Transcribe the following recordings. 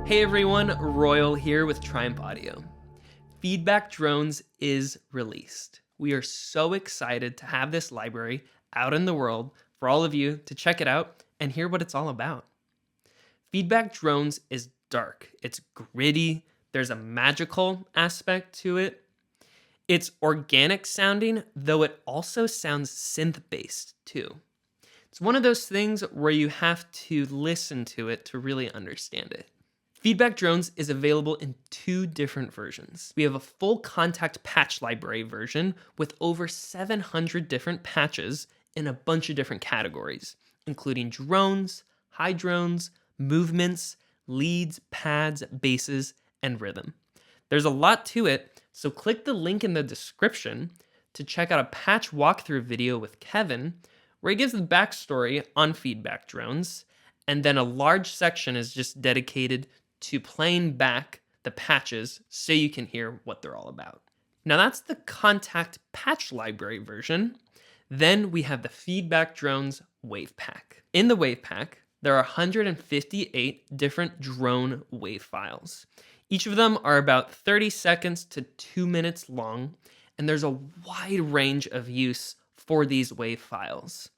Hey everyone, Royal here with Triumph Audio. Feedback Drones is released. We are so excited to have this library out in the world for all of you to check it out and hear what it's all about. Feedback Drones is dark, it's gritty, there's a magical aspect to it. It's organic sounding, though it also sounds synth-based too. It's one of those things where you have to listen to it to really understand it. Feedback Drones is available in two different versions. We have a full contact patch library version with over 700 different patches in a bunch of different categories, including drones, high drones, movements, leads, pads, basses, and rhythm. There's a lot to it, so click the link in the description to check out a patch walkthrough video with Kevin, where he gives the backstory on Feedback Drones, and then a large section is just dedicated to playing back the patches so you can hear what they're all about. Now that's the Contact Patch Library version. Then we have the Feedback Drones Wav Pack. In the Wav Pack, there are 158 different drone wave files. Each of them are about 30 seconds to 2 minutes long, and there's a wide range of use for these wave files.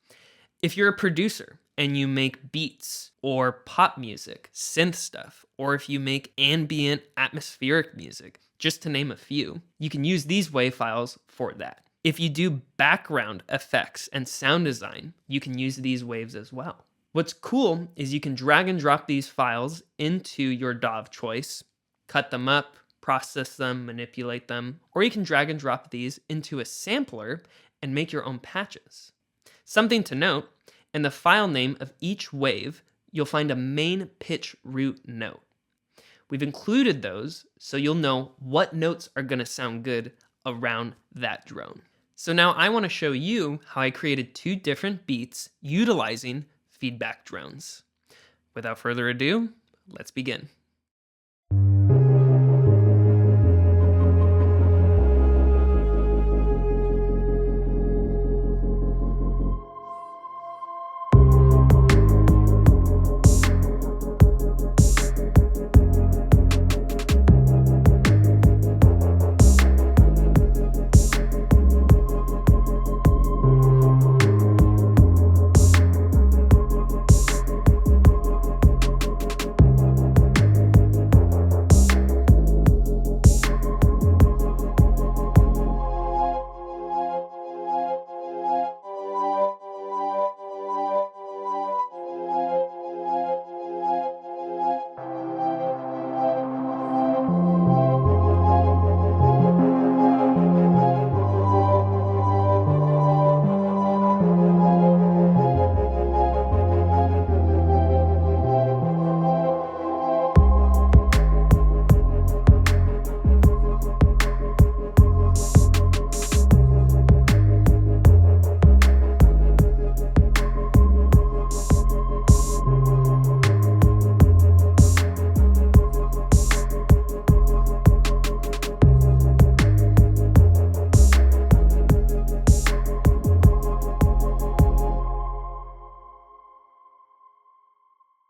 If you're a producer and you make beats or pop music, synth stuff, or if you make ambient atmospheric music, just to name a few, you can use these wave files for that. If you do background effects and sound design, you can use these waves as well. What's cool is you can drag and drop these files into your DAW of choice, cut them up, process them, manipulate them, or you can drag and drop these into a sampler and make your own patches. Something to note, in the file name of each wave, you'll find a main pitch root note. We've included those so you'll know what notes are going to sound good around that drone. So now I want to show you how I created two different beats utilizing Feedback Drones. Without further ado, let's begin.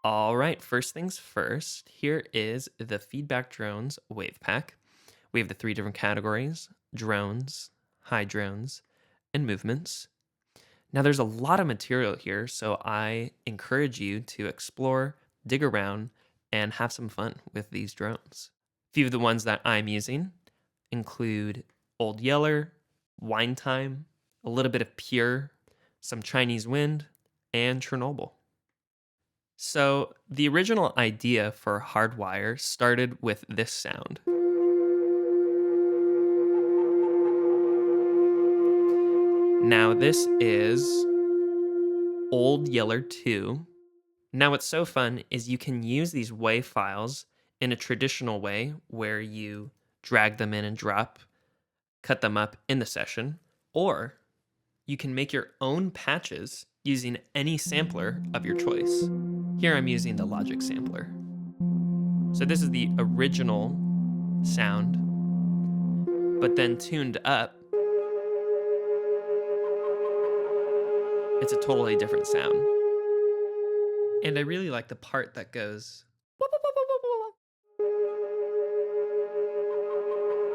All right, first things first, here is the Feedback Drones Wav Pack. We have the three different categories: drones, high drones, and movements. Now there's a lot of material here, so I encourage you to explore, dig around, and have some fun with these drones. A few of the ones that I'm using include Old Yeller, Wine Time, a little bit of Pure, some Chinese Wind, and Chernobyl. So the original idea for Hardwire started with this sound. Now this is Old Yeller 2. Now what's so fun is you can use these WAV files in a traditional way where you drag them in and drop, cut them up in the session, or you can make your own patches using any sampler of your choice. Here I'm using the Logic sampler. So this is the original sound, but then tuned up, it's a totally different sound. And I really like the part that goes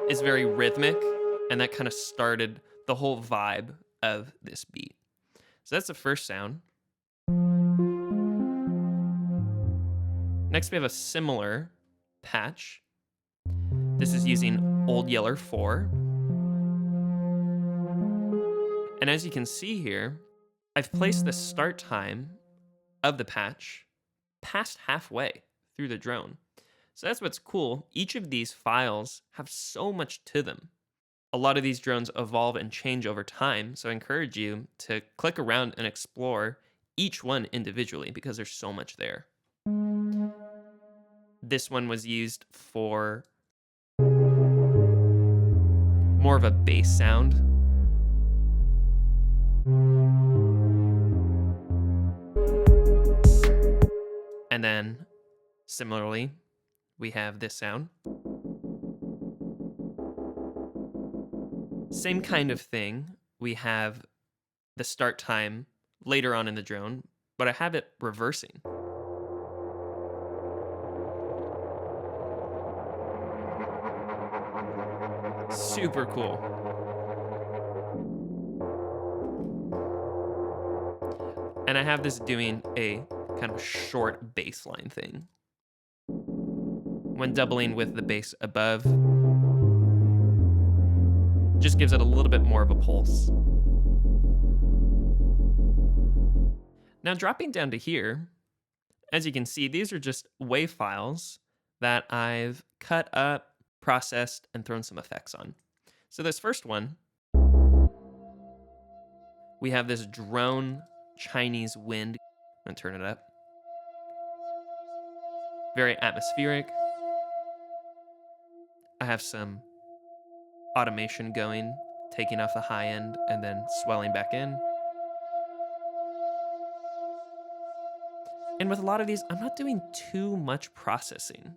is very rhythmic, and that kind of started the whole vibe of this beat. So that's the first sound. Next, we have a similar patch. This is using Old Yeller 4. And as you can see here, I've placed the start time of the patch past halfway through the drone. So that's what's cool. Each of these files have so much to them. A lot of these drones evolve and change over time, so I encourage you to click around and explore each one individually because there's so much there. This one was used for more of a bass sound. And then, similarly, we have this sound. Same kind of thing. We have the start time later on in the drone, but I have it reversing. Super cool. And I have this doing a kind of short baseline thing. When doubling with the bass above, just gives it a little bit more of a pulse. Now dropping down to here, as you can see, these are just WAV files that I've cut up, processed, and thrown some effects on. So this first one, we have this drone Chinese wind. I'm gonna turn it up. Very atmospheric. I have some automation going, taking off the high end and then swelling back in. And with a lot of these, I'm not doing too much processing.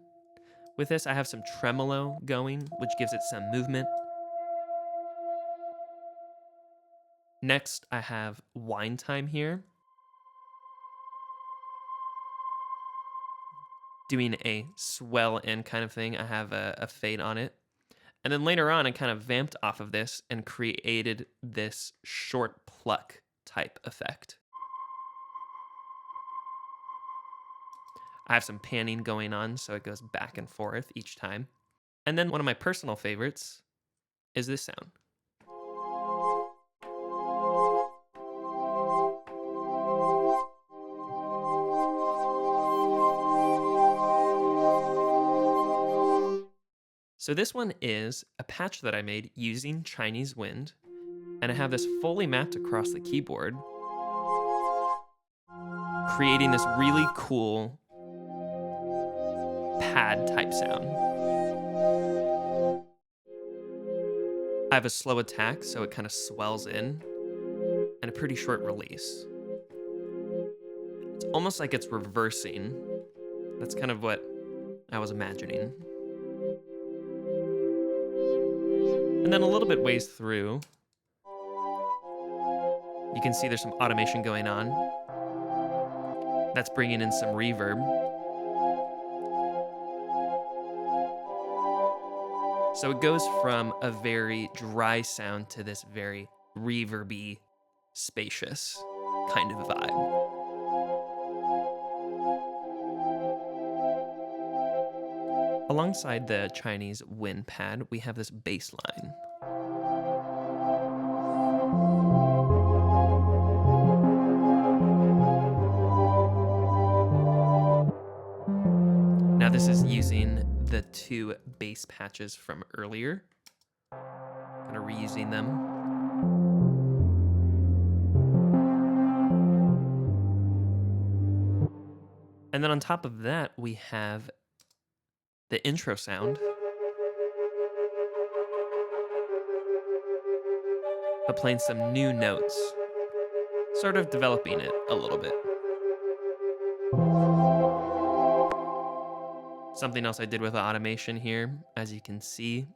With this, I have some tremolo going, which gives it some movement. Next, I have wind time here. Doing a swell in kind of thing. I have a fade on it. And then later on, I kind of vamped off of this and created this short pluck type effect. I have some panning going on, so it goes back and forth each time. And then one of my personal favorites is this sound. So this one is a patch that I made using Chinese wind, and I have this fully mapped across the keyboard, creating this really cool pad type sound. I have a slow attack, so it kind of swells in, and a pretty short release. It's almost like it's reversing. That's kind of what I was imagining. And then a little bit ways through, you can see there's some automation going on. That's bringing in some reverb. So it goes from a very dry sound to this very reverby, spacious kind of vibe. Alongside the Chinese wind pad, we have this bass line. Now this is using the two bass patches from earlier, kind of reusing them. And then on top of that, we have the intro sound, but playing some new notes, sort of developing it a little bit. Something else I did with the automation here, as you can see,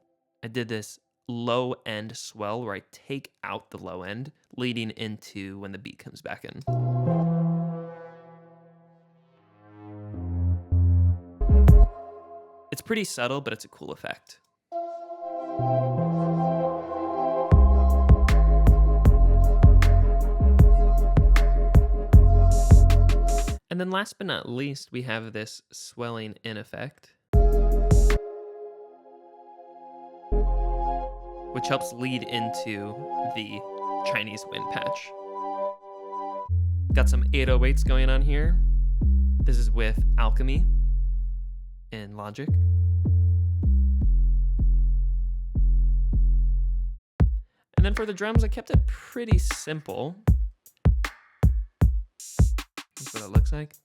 I did this low end swell where I take out the low end, leading into when the beat comes back in. It's pretty subtle, but it's a cool effect. And then last but not least, we have this swelling in effect, which helps lead into the Chinese wind patch. Got some 808s going on here. This is with Alchemy and Logic. And then for the drums, I kept it pretty simple. That's what it looks like.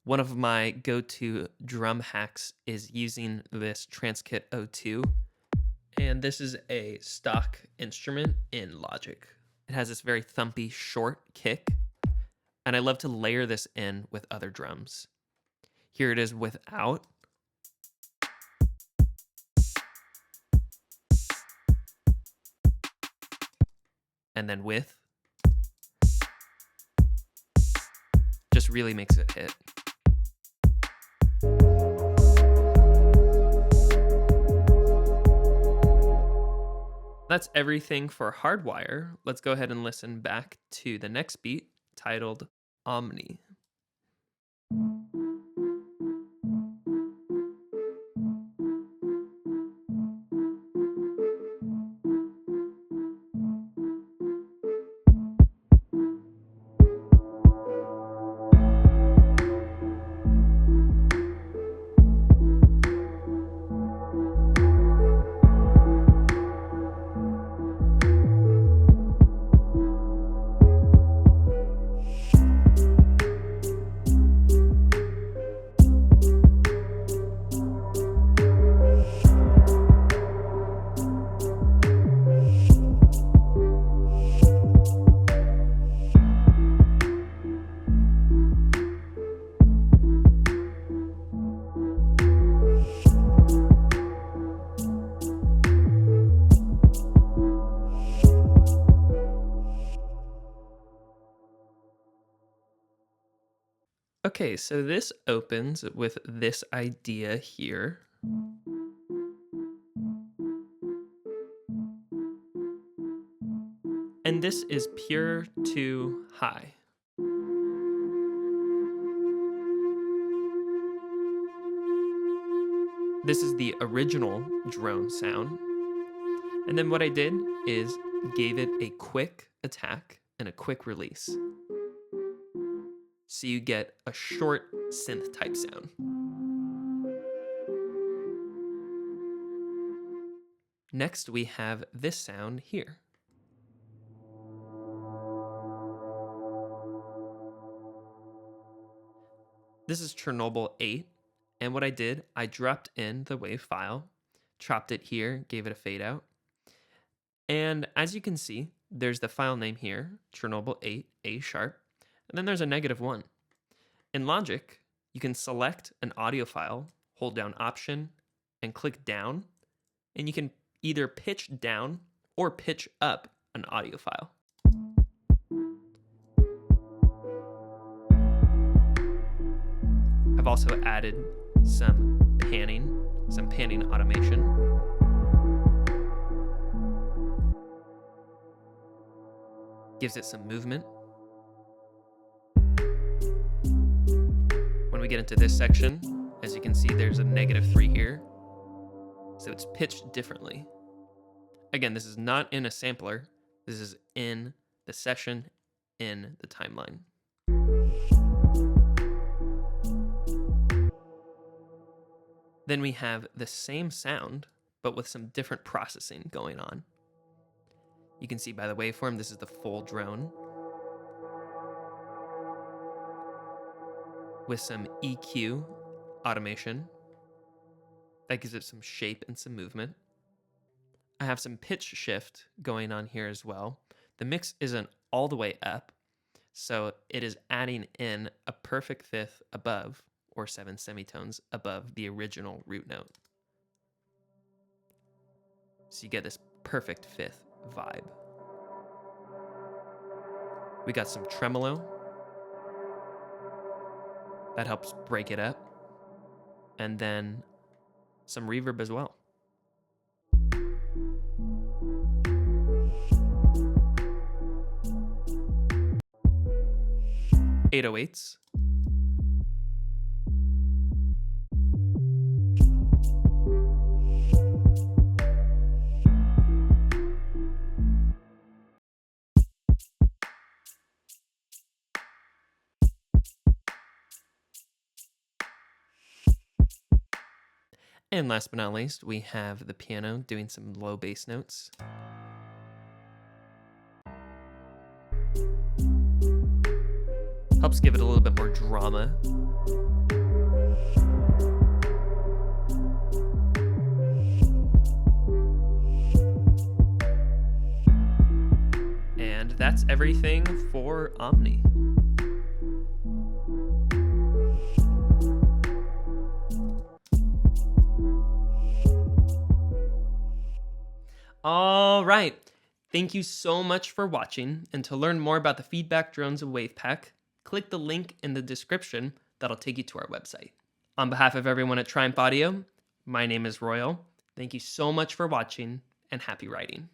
One of my go-to drum hacks is using this Transkit 02. And this is a stock instrument in Logic. It has this very thumpy short kick. And I love to layer this in with other drums. Here it is without. And then with. Just really makes it hit. That's everything for Hardwire. Let's go ahead and listen back to the next beat titled Omni. Okay, so this opens with this idea here. And this is pure to high. This is the original drone sound. And then what I did is gave it a quick attack and a quick release. So you get a short synth type sound. Next, we have this sound here. This is Chernobyl 8, and what I did, I dropped in the WAV file, chopped it here, gave it a fade out, and as you can see, there's the file name here, Chernobyl 8, A sharp, and then there's a -1. In Logic, you can select an audio file, hold down Option, and click down, and you can either pitch down or pitch up an audio file. I've also added some panning automation. Gives it some movement. When we get into this section, as you can see, there's a -3 here. So it's pitched differently. Again, this is not in a sampler. This is in the session, in the timeline. Then we have the same sound, but with some different processing going on. You can see by the waveform, this is the full drone. With some EQ automation. That gives it some shape and some movement. I have some pitch shift going on here as well. The mix isn't all the way up, so it is adding in a perfect fifth above, or 7 semitones above the original root note. So you get this perfect fifth vibe. We got some tremolo. That helps break it up. and then some reverb as well. (808s). And last but not least, we have the piano doing some low bass notes. Helps give it a little bit more drama. And that's everything for Omni. All right. Thank you so much for watching. And to learn more about the Feedback Drones Wav Pack, click the link in the description that'll take you to our website. On behalf of everyone at Triumph Audio, my name is Royal. Thank you so much for watching, and happy writing.